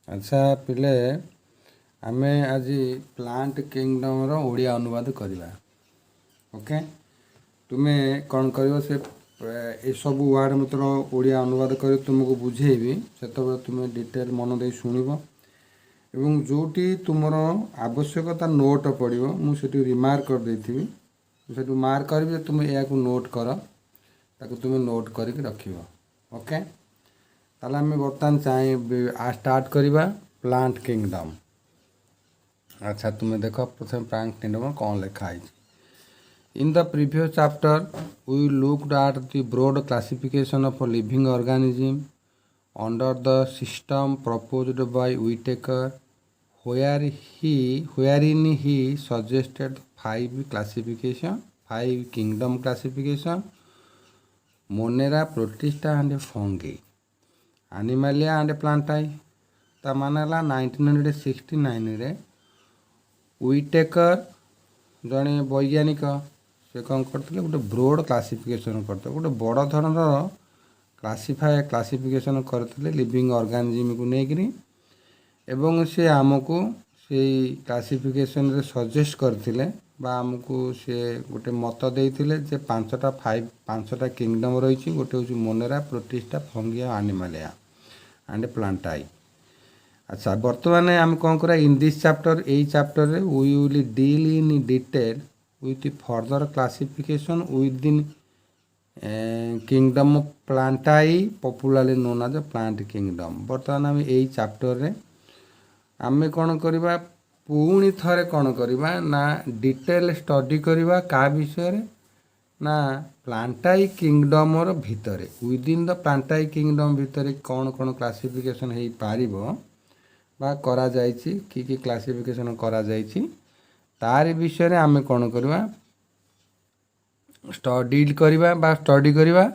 अच्छा पिले आमे आज प्लांट किंगडम रो ओडिया अनुवाद करवा। ओके तुम्हें कौन कर से ए सब वार्ड मतलब ओडिया अनुवाद कर तुमको बुझेबी से तुम्हें डिटेल मन दे शुणव एवं जोटी तुमर आवश्यकता नोट पड़ो मुझे रिमार्क कर देथि से मार्क करी तुम्हें या नोट कर ताको तुम्हें नोट करके रख। ओके ताला आम बर्तमान चाहे स्टार्ट करवा प्लांट किंगडम। अच्छा तुम्हें देख प्रथम प्लांट किंगडम कौन लिखा है। In the previous chapter we looked at the broad classification of living organism under the system proposed by Whittaker wherein he suggested five kingdom classification: Monera, Protista and fungi, Animalia and Plantae। ता मानला 1969 रे Whittaker जड़े वैज्ञानिक से कौन करते गोटे broad classification करते गोटे बड़ धरणर क्लासिफिकेशन करते लिविंग ऑर्गेनिज्म को लेकिन एवं से आमको से क्लासिफिकेशन रे सजेस्ट करथिले बा आमको से गोटे मत देइथिले जे पांचटा किंगडम रही गोटे हूँ monera, protista, fungi, animalia and plantae. अच्छा बर्तमान आम कौन करा इन दिस चैप्टर ए चैप्टर रे we will deal in detail with further classification within kingdom plantae popularly known as plant kingdom. बर्तमान आम ए चैप्टर रे आमे कौन करवा पुणी थरे कौन करवा ना डिटेल स्टडी करवा का विषय रे ना प्लांटाई किंगडम भितर विदिन द प्लांटाई किंगडम भितर कौन कौन क्लासिफिकेशन हो पारिबो बा करा जायछि कि क्लासिफिकेशन करा जायछि तार विषय रे आमे कौन करवा स्टडी करवा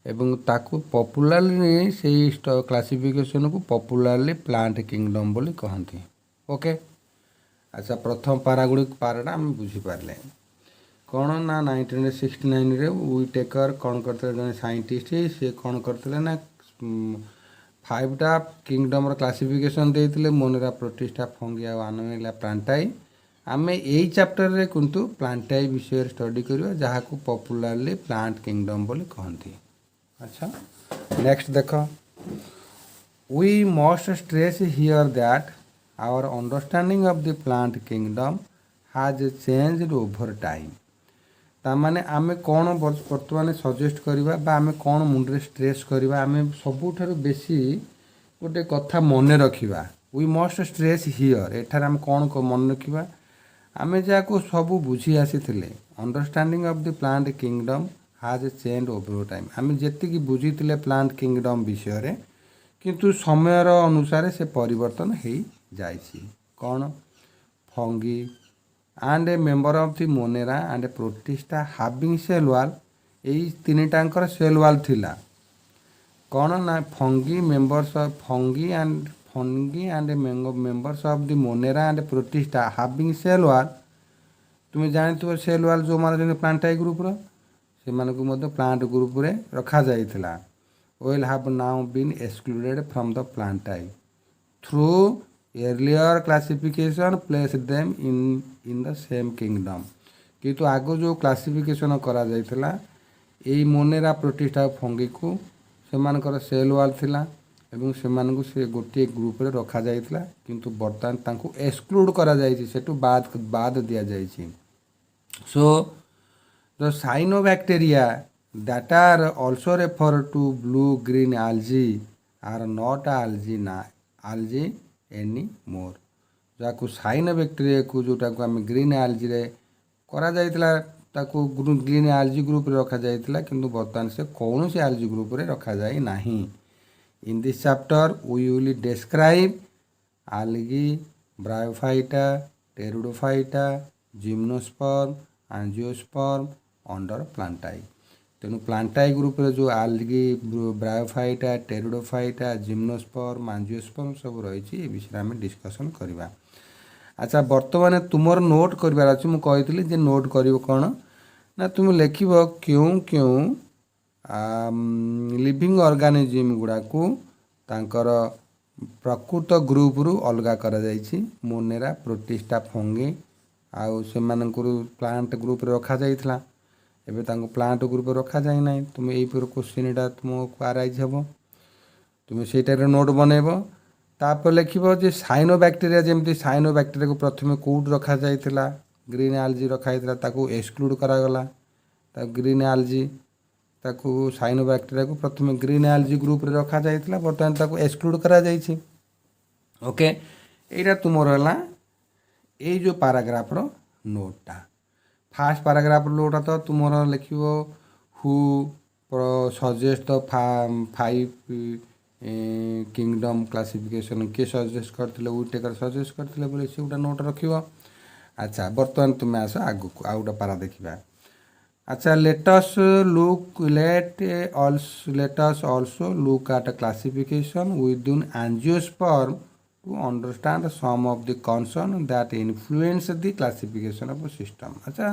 एवं ताकू पॉपुलरली से क्लासिफिकेशन को पॉपुलरली प्लांट किंगडम बोली कहती। ओके अच्छा प्रथम पाराटा आम बुझीपारे कौन ना 1969 रे व्हिटेकर कौन करते जन साइंटिस्ट से कौन करते ना 5टा किंगडम क्लासिफिकेशन देते मोनेरा, प्रोटिस्टा, फंगी और एनिमालिया, प्लांटाई। आमे यही चैप्टर रे किंतु प्लांटाई विषय स्टडी करवा जहाँ को पॉपुलरली प्लांट किंगडम बोली कहती। अच्छा नेक्स्ट देख we must stress here that our understanding of the plant kingdom has changed over time. तामाने आमे कौन बर्तमान सजेस्ट करवा बा आमे कौन मुंडे स्ट्रेस करवा आमे सबुठारु बेसी गोटे कथा मन रखिबा वी मस्ट स्ट्रेस हियर एठार आम कौन मन रखिबा आमे जाको सबू बुझी आसीथिले understanding of the plant kingdom has change over time आम जी बुझी प्लांट किंगडम विषय रे किंतु समय अनुसार से परिवर्तन हो जाइछि। कौन fungi and a member of the Monera and Protista having cell wall यही तीनटांकर सेल वॉल थिला। कौन ना fungi and members of the Monera and Protista having cell wall तुम्हें जानते सेल वॉल जो माने प्लांटाई ग्रुप रो से प्लांट ग्रुप रे रखा जाइथिला will have now been excluded from the plantae through earlier classification placed them in the same kingdom। किंतु आगो जो क्लासिफिकेशन करा जाइथिला एई मोनेरा, प्रोटिस्टा, फंगी को सेमानकर सेल वॉल थिला एवं सेमानकु से गोटे ग्रुप रे रखा जाइथिला किंतु बर्तमान तांको एक्सक्लूड करा जाइछि सेटु बाद दिया जाइछि। सो the cyanobacteria that are also referred to blue-green algae are not algae anymore। जाको साइनोबैक्टेरिया को जोटा को आम ग्रीन आलजी रे करा जाइतिला ताको ग्रीन आलजी ग्रुप रे रखा जाइतिला किंतु बर्तमान से कौन से आलजी ग्रुप रे रखा जाए नाही। In this chapter we will describe algae, Bryophyta, Pteridophyta, gymnosperm, angiosperm under Plantae. तेणु प्लांटाई ग्रुप रे जो algae, Bryophyta, Pteridophyta, gymnosperm, angiosperm सब रही विषय आम डिस्कसन करवा। अच्छा बर्तमान तुमर नोट करार अच्छे मुझे कही जे नोट कर कौन ना तुम लिख क्यों क्यों लिविंग ऑर्गेनिज्म गुड़ा को तांकर ପ୍ରକୃତ ଗ୍ରୁପରୁ ଅଲଗା କରାଯାଇଛି। ମୋନେରା, ପ୍ରୋଟିଷ୍ଟା, ଫଙ୍ଗି ଆଉ ସେମାନଙ୍କର ପ୍ଲାଣ୍ଟ ଗ୍ରୁପରେ ରଖାଯାଇଥିଲା। ଏବେ ତାଙ୍କୁ ପ୍ଲାଣ୍ଟ ଗ୍ରୁପରେ ରଖାଯାଇ ନାହିଁ। ତୁମେ ଏଇପରି କୋଶ୍ଚିନ୍ଟା ତୁମକୁ ଆରାଇଜ୍ ହେବ, ତୁମେ ସେଇଟାରେ ନୋଟ୍ ବନେଇବ। ତାପରେ ଲେଖିବ ଯେ ସାଇନୋ ବ୍ୟାକ୍ଟେରିଆ, ଯେମିତି ସାଇନୋ ବ୍ୟାକ୍ଟେରିଆକୁ ପ୍ରଥମେ କେଉଁଠି ରଖାଯାଇଥିଲା, ଗ୍ରୀନ୍ ଆଲଜି ରଖାଯାଇଥିଲା, ତାକୁ ଏକ୍ସକ୍ଲୁଡ଼ କରାଗଲା। ତାକୁ ଗ୍ରୀନ୍ ଆଲଜି, ତାକୁ ସାଇନୋ ବ୍ୟାକ୍ଟେରିଆକୁ ପ୍ରଥମେ ଗ୍ରୀନ୍ ଆଲଜି ଗ୍ରୁପରେ ରଖାଯାଇଥିଲା, ବର୍ତ୍ତମାନ ତାକୁ ଏକ୍ସକ୍ଲୁଡ଼ କରାଯାଇଛି। ଓକେ, ଏଇଟା ତୁମର ହେଲା ଏଇ ଯେଉଁ ପାରାଗ୍ରାଫର ନୋଟ୍ଟା। ଫାର୍ଷ୍ଟ ପାରାଗ୍ରାଫର ନୋଟ୍ଟା ତ ତୁମର ଲେଖିବ ହୁ ସଜେଷ୍ଟ ଦ 5 କିଙ୍ଗଡମ୍ କ୍ଲାସିଫିକେସନ୍, କିଏ ସଜେଷ୍ଟ କରିଥିଲେ, ୱିଟେକର ସଜେଷ୍ଟ କରିଥିଲେ ବୋଲି ସେ ଗୋଟେ ନୋଟ୍ ରଖିବ। ଆଚ୍ଛା, ବର୍ତ୍ତମାନ ତୁମେ ଆସ ଆଗକୁ ଆଉ ଗୋଟେ ପାରା ଦେଖିବା। ଆଚ୍ଛା, let's also look at classification within angiosperm to understand some of the concern that influence the classification of system। ଆଚ୍ଛା,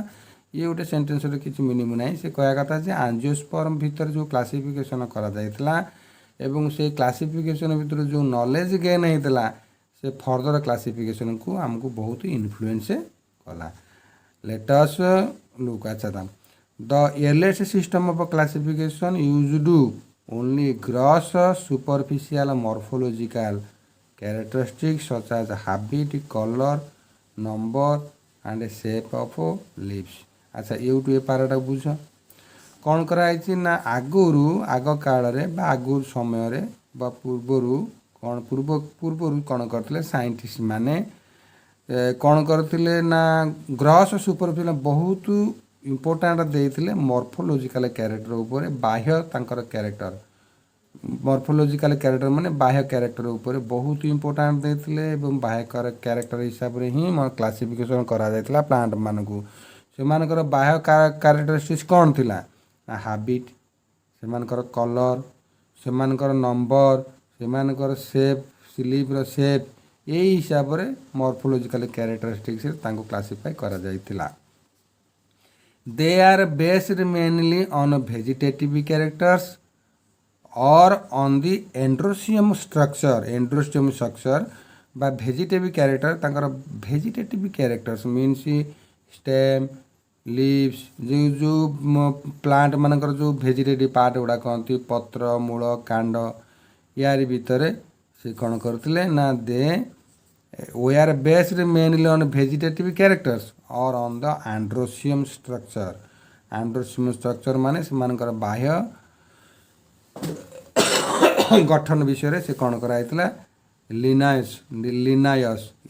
ଇଏ ଗୋଟେ ସେଣ୍ଟେନ୍ସରେ କିଛି ମିନିଂ ନାହିଁ। ସେ କହିବା କଥା ଯେ ଆଞ୍ଜିଓସ୍ପର୍ମ ଭିତରେ ଯେଉଁ କ୍ଲାସିଫିକେସନ୍ କରାଯାଇଥିଲା ଏବଂ ସେଇ କ୍ଲାସିଫିକେସନ୍ ଭିତରେ ଯେଉଁ ନଲେଜ୍ ଗେନ୍ ହେଇଥିଲା, ସେ ଫର୍ଦର କ୍ଲାସିଫିକେସନ୍କୁ ଆମକୁ ବହୁତ ଇନଫ୍ଲୁଏନ୍ସ କଲା। Let's look. ଆଚ୍ଛା, ଦ earliest system of classification used only gross superficial morphological characteristics such as habit, color, number and shape of leaves। ଆଚ୍ଛା, ଏଇଠୁ ଏ ପାରାଟା ବୁଝ କ'ଣ କରାଯାଇଛି ନା ଆଗ କାଳରେ ବା ଆଗରୁ ସମୟରେ ବା ପୂର୍ବରୁ କ'ଣ କରିଥିଲେ ସାଇଣ୍ଟିଷ୍ଟ ମାନେ କ'ଣ କରିଥିଲେ ନା ଗ୍ରସ୍ ସୁପରଫିସିଆଲ୍ ବହୁତ ଇମ୍ପୋର୍ଟାଣ୍ଟ ଦେଇଥିଲେ ମର୍ଫୋଲୋଜିକାଲ କ୍ୟାରେକ୍ଟର ଉପରେ, ବାହ୍ୟ ତାଙ୍କର କ୍ୟାରେକ୍ଟର। ମର୍ଫୋଲୋଜିକାଲ କ୍ୟାରେକ୍ଟର ମାନେ ବାହ୍ୟ କ୍ୟାରେକ୍ଟର ଉପରେ ବହୁତ ଇମ୍ପୋର୍ଟାଣ୍ଟ ଦେଇଥିଲେ ଏବଂ ବାହ୍ୟ କ୍ୟାରେକ୍ଟର ହିସାବରେ ହିଁ କ୍ଲାସିଫିକେସନ୍ କରାଯାଇଥିଲା ପ୍ଲାଣ୍ଟମାନଙ୍କୁ। ସେମାନଙ୍କର ବାହ୍ୟ କ୍ୟାରେକ୍ଟରିଷ୍ଟିକ୍ସ କ'ଣ ଥିଲା ନା ହାବିଟ୍, ସେମାନଙ୍କର କଲର୍, ସେମାନଙ୍କର ନମ୍ବର, ସେମାନଙ୍କର ସେପ୍, ସ୍ଲିପ୍ର ସେପ୍, ଏଇ ହିସାବରେ ମର୍ଫୋଲୋଜିକାଲ କ୍ୟାରେକ୍ଟରିଷ୍ଟିକ୍ସରେ ତାଙ୍କୁ କ୍ଲାସିଫାଇ କରାଯାଇଥିଲା। They are based mainly on vegetative characters or on the endosomium structure ବା ଭେଜିଟେଟିଭ୍ କ୍ୟାରେକ୍ଟର। ତାଙ୍କର vegetative characters means stem, leaves, ଯେଉଁ ପ୍ଲାଣ୍ଟ ମାନଙ୍କର ଯେଉଁ ଭେଜିଟେଟିଭ୍ ପାର୍ଟ ଗୁଡ଼ା କହନ୍ତି, ପତ୍ର, ମୂଳ, କାଣ୍ଡ, ୟାରି ଭିତରେ ସେ କ'ଣ କରୁଥିଲେ ନା ଦେ were based mainly on vegetative characters or on the androsium structure। androsium structure ମାନେ ସେମାନଙ୍କର ବାହ୍ୟ ଗଠନ ବିଷୟରେ ସେ କ'ଣ କରାଯାଇଥିଲା। ଲିନାୟସ୍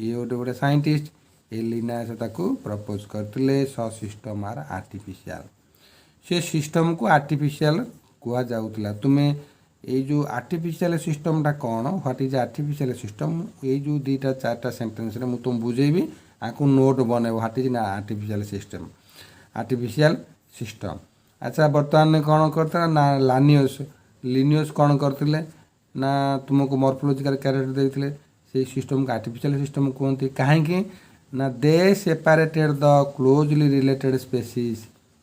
ଇଏ ଗୋଟେ ସାଇଣ୍ଟିଷ୍ଟ, ଏ ଲିନାୟସ୍ ତାକୁ ପ୍ରପୋଜ କରିଥିଲେ। ସିଷ୍ଟମ୍ ଆର୍ ଆର୍ଟିଫିସିଆଲ, ସେ ସିଷ୍ଟମ୍କୁ ଆର୍ଟିଫିସିଆଲ କୁହାଯାଉଥିଲା। ତୁମେ ଏଇ ଯେଉଁ ଆର୍ଟିଫିସିଆଲ ସିଷ୍ଟମ୍ଟା କ'ଣ, ହ୍ୱାଟ୍ ଇଜ୍ ଆର୍ଟିଫିସିଆଲ ସିଷ୍ଟମ୍, ଏଇ ଯେଉଁ 2-4ଟା ସେଣ୍ଟେନ୍ସରେ ମୁଁ ତୁମକୁ ବୁଝେଇବି, ଆକୁ ନୋଟ୍ ବନେଇବ। ହ୍ୱାଟ୍ ଇଜ୍ ନା ଆର୍ଟିଫିସିଆଲ ସିଷ୍ଟମ୍। ଆଚ୍ଛା, ବର୍ତ୍ତମାନ କ'ଣ କରିଥିଲା ନା ଲିନିୟସ୍ କ'ଣ କରିଥିଲେ ନା ତୁମକୁ ମର୍ଫୋଲୋଜିକାଲ କ୍ୟାରେକ୍ଟର ଦେଇଥିଲେ। ସେଇ ସିଷ୍ଟମ୍କୁ ଆର୍ଟିଫିସିଆଲ ସିଷ୍ଟମ୍ କୁହନ୍ତି। କାହିଁକି ନା they separated the closely related species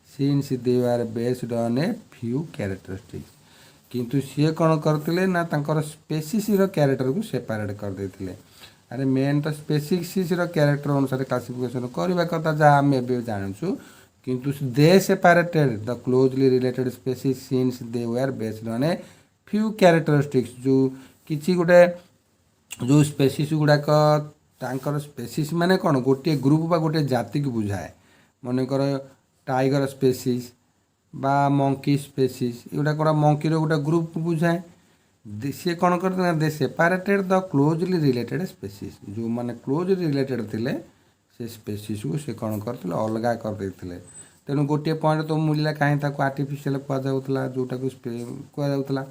since they are based on a few characteristics. କିନ୍ତୁ ସିଏ କ'ଣ କରିଥିଲେ ନା ତାଙ୍କର ସ୍ପେସିସ୍ର କ୍ୟାରେକ୍ଟରକୁ ସେପାରେଟ୍ କରିଦେଇଥିଲେ। ଆରେ ମେନ୍ ତ ସ୍ପେସିସ୍ର କ୍ୟାରେକ୍ଟର ଅନୁସାରେ କ୍ଲାସିଫିକେସନ୍ କରିବା କଥା, ଯାହା ଆମେ ଏବେ ଜାଣୁଛୁ। କିନ୍ତୁ they separated the closely related species since they were based on a few characteristics. ଯେଉଁ କିଛି ଗୋଟେ ଯେଉଁ ସ୍ପେସିସ୍ ଗୁଡ଼ାକ, ତାଙ୍କର ସ୍ପେସିସ୍ ମାନେ କ'ଣ, ଗୋଟିଏ ଗ୍ରୁପ୍ ବା ଗୋଟିଏ ଜାତିକୁ ବୁଝାଏ। ମନେକର ଟାଇଗର ସ୍ପେସିସ୍ ବା ମଙ୍କି ସ୍ପେସିସ୍, ଏଗୁଡ଼ା କ'ଣ ମଙ୍କିର ଗୋଟେ ଗ୍ରୁପ୍ ବୁଝାଏ। ସିଏ କ'ଣ କରିଥିଲେ ନା they separated the closely related species, ଯେଉଁମାନେ କ୍ଲୋଜଲି ରିଲେଟେଡ୍ ଥିଲେ ସେ ସ୍ପେସିସ୍କୁ ସେ କ'ଣ କରିଥିଲେ, ଅଲଗା କରିଦେଇଥିଲେ। ତେଣୁ ଗୋଟିଏ ପଏଣ୍ଟ ତ ମିଳିଲା କାହିଁ ତାକୁ ଆର୍ଟିଫିସିଆଲ କୁହାଯାଉଥିଲା, ଯେଉଁଟାକୁ କୁହାଯାଉଥିଲା।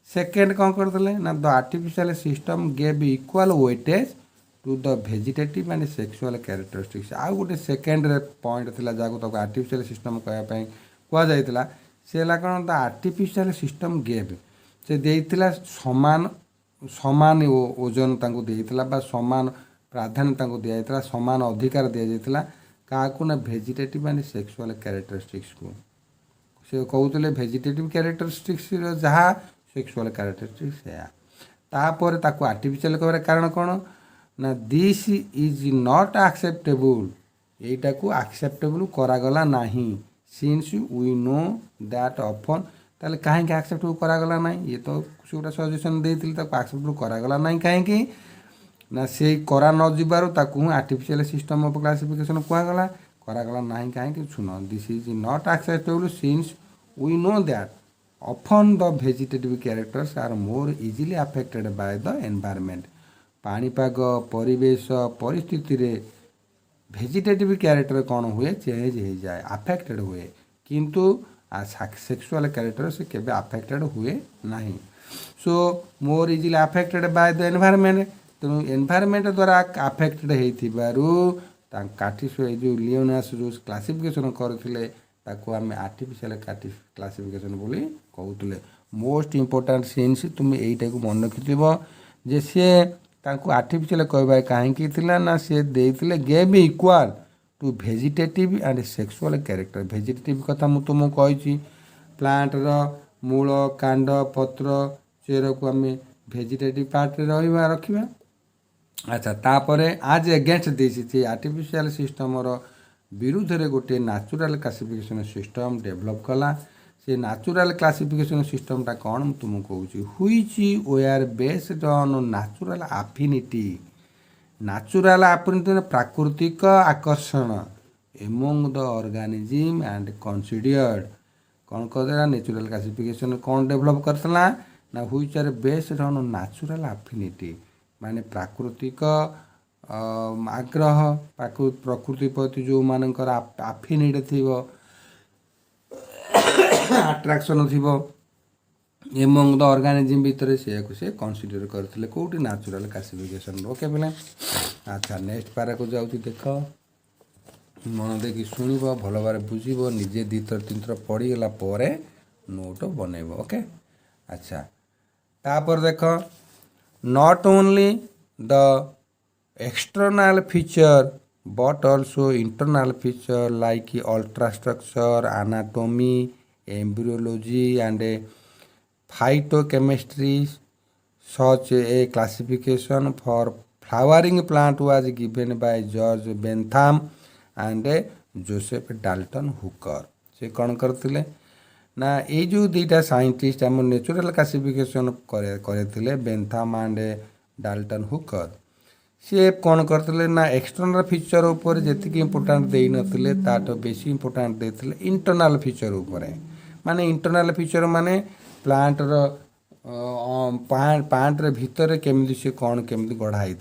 ସେକେଣ୍ଡ କ'ଣ କରିଥିଲେ ନା the artificial system gave equal weightage to the vegetative and sexual characteristics. ଆଉ ଗୋଟେ ସେକେଣ୍ଡରେ ପଏଣ୍ଟ ଥିଲା ଯାହାକୁ ତାକୁ ଆର୍ଟିଫିସିଆଲ ସିଷ୍ଟମ୍ କହିବା ପାଇଁ କୁହାଯାଇଥିଲା। ସେ ହେଲା କ'ଣ, ଦ ଆର୍ଟିଫିସିଆଲ ସିଷ୍ଟମ୍ ଗେଭ୍, ସେ ଦେଇଥିଲା ସମାନ ଓଜନ ତାଙ୍କୁ ଦେଇଥିଲା ବା ସମାନ ପ୍ରାଧାନ୍ୟ ତାଙ୍କୁ ଦିଆଯାଇଥିଲା, ସମାନ ଅଧିକାର ଦିଆଯାଇଥିଲା। କାହାକୁ ନା ଭେଜିଟେଟିଭ୍ ଆଣ୍ଡ ସେକ୍ସୁଆଲ୍ କ୍ୟାରେକ୍ଟରିଷ୍ଟିକ୍ସକୁ। ସେ କହୁଥିଲେ ଭେଜିଟେଟିଭ୍ କ୍ୟାରେକ୍ଟରିଷ୍ଟିକ୍ସର ଯାହା, ସେକ୍ସୁଆଲ୍ କ୍ୟାରେକ୍ଟରିଷ୍ଟିକ୍ସ ସେୟା। तापर ताको आर्टिफिशियल कहबार कारण कौन ना दिस इज नॉट एक्सेप्टेबल एटा को एक्सेप्टेबल करागला नहीं since we know that often ताले कहीं एक्सेप्टेबल करागला नहीं ये तो गोटे सजेसन देती एक्सेप्टेबल करागला नहीं कहीं ना से करा न जीवार ताकू आर्टिफिशियल सिस्टम ऑफ क्लासिफिकेशन कहगला करागला नहीं कहीं सुन this is not acceptable since we know that often the vegetative characters are more easily affected by the environment पाणीपाग परिवेश परिस्थिति रे भेजिटेटिव क्यारेक्टर कौन हुए चेंज हो जाए अफेक्टेड हुए किंतु सेक्सुअल क्यारेक्टर से केबे अफेक्टेड हुए नहीं so more easily affected by the environment तेणु एनवायरनमेंट द्वारा अफेक्टेड होइथिबारु काटिस जो लियोनास जो क्लासिफिकेशन करथिले ताको आम आर्टिफिशियल क्लासिफिकेशन बोली कहते मोस्ट इम्पोर्टाट सिन्स तुम यहीटा को मन रखिथ जे सी तांको आर्टिफिशियल कहबार कहीं ना सी देते gave equal to vegetative and sexual character vegetative कथा मुझे तुमको कही प्लांटर मूल कांड पत्र चेर को आम भेजिटेटिव पार्ट रहा रखा अच्छा तापर आज एगेन्स्ट देसी आर्टिफिशियल सिस्टम विरुद्ध रे गोटे नेचुरल क्लासिफिकेशन सिस्टम डेभलप कला से नेचुरल क्लासिफिकेशन सिस्टम टा कौन तुमको कहूँ which were based on natural affinity natural affinity प्राकृतिक आकर्षण among the organism and considered कौन कहते नेचुरल क्लासिफिकेशन कौन डेभलप करता ना which are based on natural affinity माने प्राकृतिक आग्रह प्रकृति प्रति जो मानकर आफिनिटी थी आट्राक्शन थी एमंग द ऑर्गेनिज्म भितर से कंसीडर करते कौटी नेचुरल क्लासिफिकेशन ओके बोले अच्छा नेक्स्ट पारा को जाऊँगी देख मन देखी शुण भल भाव बुझ निजे दी थर तीन थर पढ़ीगला नोट बनइब ओके अच्छा तापर देख not only the external feature but also internal feature like ultrastructure anatomy embryology and phytochemistry such a classification for flowering plant was given by George Bentham and Joseph Dalton Hooker से कौन करते ना ये जो दुईटा साइंटिस्ट आम natural classification करे बेंथाम and Dalton Hooker सी कौन करते ना एक्सटर्नाल फीचर उपर जी इंपोर्टाट दे नथिले ताठ बेसी इंपोर्टाट देते इंटरनाल फीचर उपर माने इंटरनाल फीचर माने प्लांटर प्लांट भितर केमी से कौन केमी गढ़ाई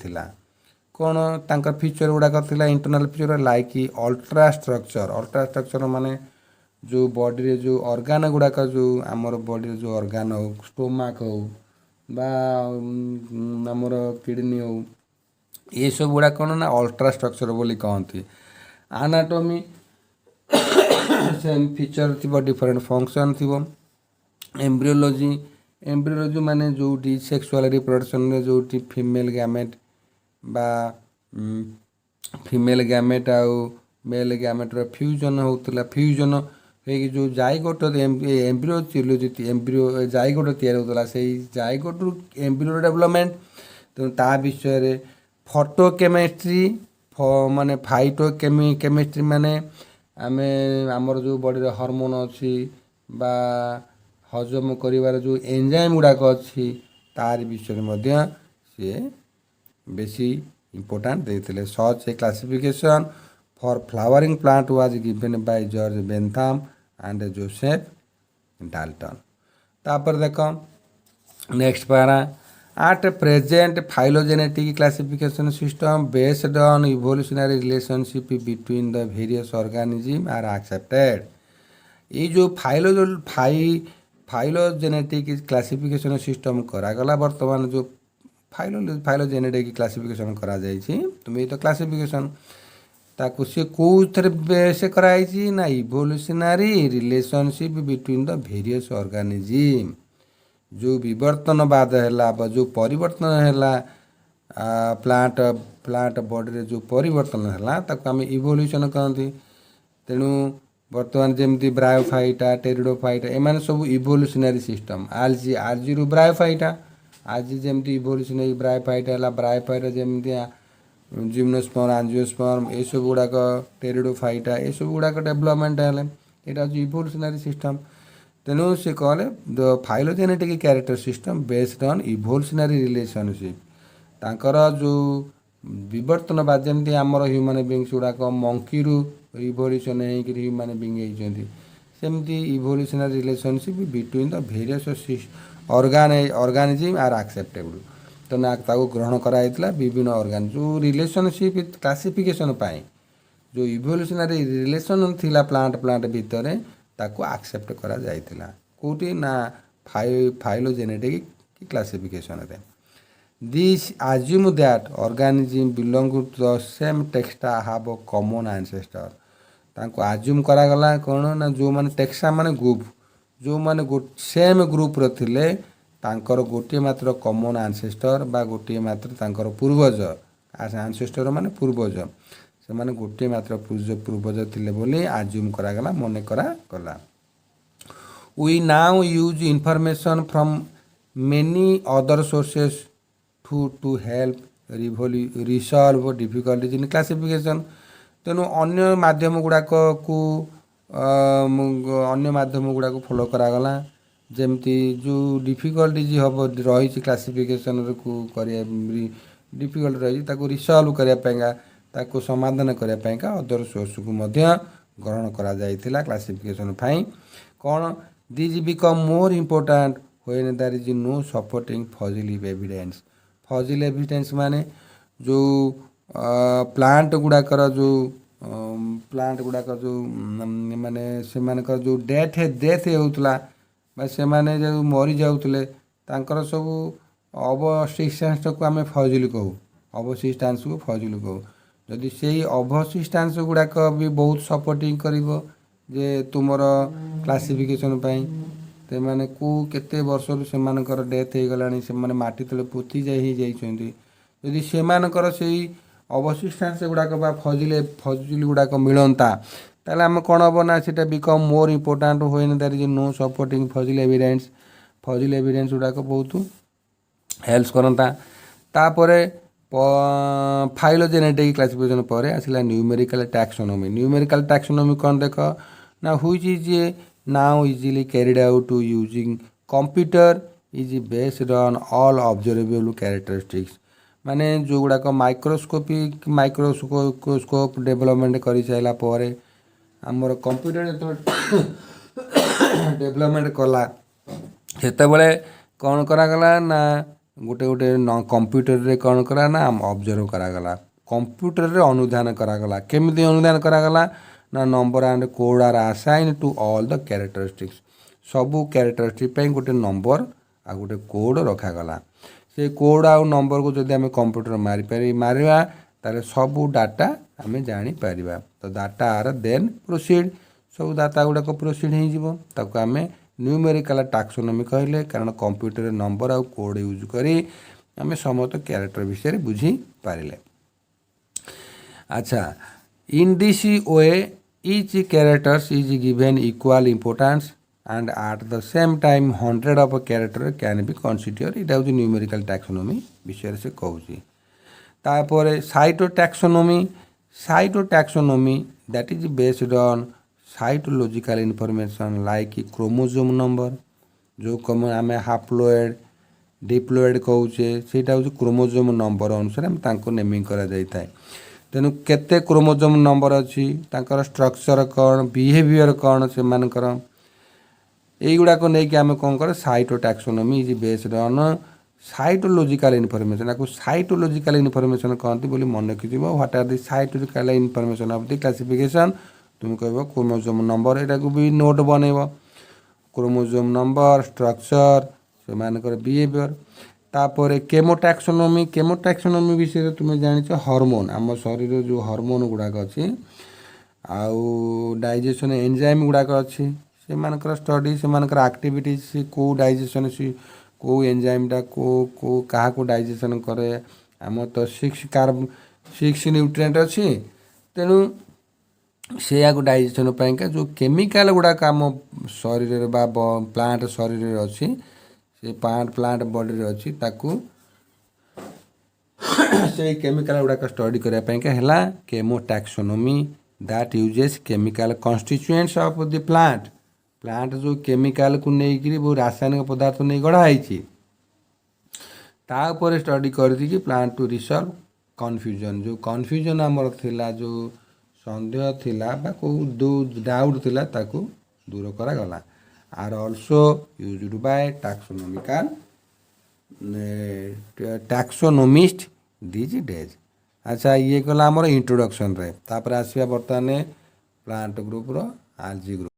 कौन तांकर फीचर गुड़ाक internal feature like ultra structure माने जो बॉडी रे जो ऑर्गन गुड़ाक जो आमर बॉडी जो ऑर्गन हो स्टोमाक हो बा आमर किडनी हो ये सब गुड़ा कौन ना अल्ट्रा स्ट्रक्चर बोली कहती एनाटॉमी सेम फीचर थी डिफरेंट फंक्शन थी एम्ब्रियोलॉजी माने जो सेक्सुअल रिप्रोडक्शन रे जो फीमेल गैमेट बा फीमेल गैमेट आउ मेल गैमेट रो फ्यूजन होतला फ्यूजन होगी जो जाइगोट एम्ब्रियोलॉजी एम्ब्रियो जाइगोट तैयार होतला से जाइगोट रु एम्ब्रियो डेवलपमेंट तो ता विषय रे फोटो केमिस्ट्री माने फाइटो केमिस्ट्री माने आमे आमर जो बॉडी रे हार्मोन अच्छी बा हजम करिवार जो एंजाइम गुड़ाक अच्छी तार विषय मध्य सी बेसी इंपोर्टाट देते such a classification for flowering plant was given by George Bentham and Joseph Dalton तापर देख नेक्स्ट पारा at present phylogenetic classification system based on evolutionary relationship between the various organisms are accepted ये जो phylogenetic classification system करागला वर्तमान जो phylogenetic classification करा जाइछि तुम ये तो क्लासिफिकेशन ताकू से कौन से कराई ना evolutionary relationship between the various organism जो विवर्तनवाद है जो परिवर्तन है प्लांट बॉडी रे जो परिवर्तन है ताको आम इवोल्यूशन कहती तेणु बर्तमान जमी ब्रायोफाइटा टेरिडोफाइटा एम सब इवोल्यूशनरी सिस्टम आलजी रु ब्रायोफाइटा आज जमी इभोल्यूशन ब्रायोफाइट है ब्रायोफाइट जमी जिम्नोस्पर्म आंजियोस्पर्म ये सब गुड़ाक टेरिडोफाइटा ये सब गुड़ाक डेभलपमेंट है यहाँ हूँ इभोल्यूशनरी सिस्टम। तेणु से कहले the phylogenetic character system based on evolutionary relationship तांकर जो विवर्तनवाद जमी आमर ह्यूमन बीइंग्स गुड़ाक मंकी रु इभोल्यूशन होकर ह्यूमन बीइंग होती सेमती evolutionary relationship between the various organism are acceptable. तो ना ताको ग्रहण कराइला विभिन्न ऑर्गन जो रिलेशनशिप क्लासिफिकेशन पाई जो इभोल्यूशनरी रिलेशन थिला प्लांट भितर ताको एक्सेप्ट करा जाइतिला कोटी ना फाइलोजेनेटिक क्लासिफिकेशन रे। This assume that organism belong to the same taxa have a common ancestor तांको आज्यूम करागला कौन ना जो माने टेक्सा माने ग्रुप जो माने सेम ग्रुप रे थिले तांकर गोटे मात्र कॉमन आंसेस्टर बा गोटे मात्र तांकर पूर्वज आंसेस्टर माने पूर्वज से माने गोटे मात्र पूर्वज थिले बोली आज्यूम करागला मने करागला। We now use information from many other sources to help resolve difficulties in classification. तेणु अन्य माध्यम गुड़ाक को अन्य माध्यम गुड़ाक फॉलो करागला जमती जो डिफिकल्टीज हम रही क्लासिफिकेशन को डिफिकल्ट रही रिसॉल्व करने समाधान करने अदर सोर्स को ग्रहण करा जाइथिला क्लासिफिकेशन फाई कौन these become more important when there is no supporting fossil evidence. Fossil evidence माने जो प्लांट गुड़ाकर जो माने से मानकर जो डेथ होउतला से माने जो मरी जाउतले तांकर सब अवशिष्टांश को आम फजिल कहू अवशिष्टांश को फजिल कहू जदि से अवशिष्टांश गुड़ाक भी बहुत सपोर्टिंग करिवो जे तुमर क्लासिफिकेशन पाई ते माने को केते वर्ष से मानकर डेथ हो गलानी से माने माटी तले पोती जाइछन्ती यदि से मानकर सेही अवशिष्टांश गुड़ाक बा फजिल गुड़ाक मिलता ताले आम कौन हम ना सीटा become more important when there is no supporting fossil evidence गुड़ाक बहुत हेल्प करता। तापरे फाइलोजेनेटिक क्लासिफिकेशन पर आसला न्यूमेरिकल टैक्सोनॉमी कौन देख ना which is now easily carried out to using computer is based on all observable characteristics माने जो गुड़ाक माइक्रोस्कोप डेवलपमेंट कर सारा पर आमर कंप्यूटर जो डेवलपमेंट कला सेतबले कौन करागला ना गोटे गोटे कंप्यूटर रे कौन करा ना ऑब्जर्व करागला कंप्यूटर रे अनुधान करागला केमिति अनुधान करागला ना number and code are assign to all the characteristics सबू कैरेक्टरिस्टिक पे गोटे नंबर आ गोटे कोड रखागला से कोड आउ नंबर को जब आम कंप्यूटर मारिबा ताले सबू डाटा आम जापर तो डाटा आर देन प्रोसीड सब डाटा गुड़ाक प्रोसीड हो आम न्यूमेरिकल टैक्सोनॉमी कहले कारण कंप्यूटर नंबर आउ कोड यूज करी आम समस्त कैरेक्टर विषय बुझी पारे। अच्छा in this way each characters is given equal importance and at the same time 100 of a character can be considered it is numerical taxonomy विषय से कहूँ। तापर cytotaxonomy that is based on cytological information like chromosome number जो कम आम हाप्लोएड डिप्लोएड कहूचे सेटा हूँ chromosome number अनुसार naming करा जाय थाए। तेणु केते क्रोमोजोम नंबर अच्छी तांकर स्ट्रक्चर कौन बिहेवियर कौन से मानकर यहीगुड़ाक नहीं आम कौन कर cytotaxonomy is based on cytological information आपको साइटोलॉजिकल इनफॉरमेशन कहते बोली मन रखी what are the cytological information of the classification तुम कह क्रोमोजोम नंबर यहाँ भी नोट बनइब क्रोमोजोम नंबर स्ट्रक्चर से मानकर बिहेवियर। तापर केमोटैक्सोनॉमी विषय तुम जानिछ हार्मोन आम शरीर जो हार्मोन गुड़ाक अच्छी आउ डाइजेशन एंजाइम गुड़ाक अच्छी से मानकर स्टडी से मानकर एक्टिविटीज को डाइजेशन को एंजाइमटा को क्या को डाइजेशन करे आम तो 6 न्यूट्रिएंट अच्छी तेणु से डाइजेशन पाइंका जो केमिकाल गुड़ाक आम शरीर बा प्लांट शरीर अच्छी से प्लांट बॉडी अच्छी ताकू से केमिकल गुड़ाक स्टडी करने chemotaxonomy that uses chemical constituents of the plant जो केमिकल को लेकिन वो रासायनिक पदार्थ नहीं गढ़ाई तापर स्टडी कर प्लांट टू रिसॉल्व कन्फ्यूजन जो कन्फ्यूजन आमर थिला जो सन्देह थिला बा को डाउट थिला ताकू दूर करागला are also used by taxonomist these days. अच्छा ये गला आमर इंट्रोडक्शन रे तापर आसवा बर्तमान प्लांट ग्रुप रो आलजी ग्रुप।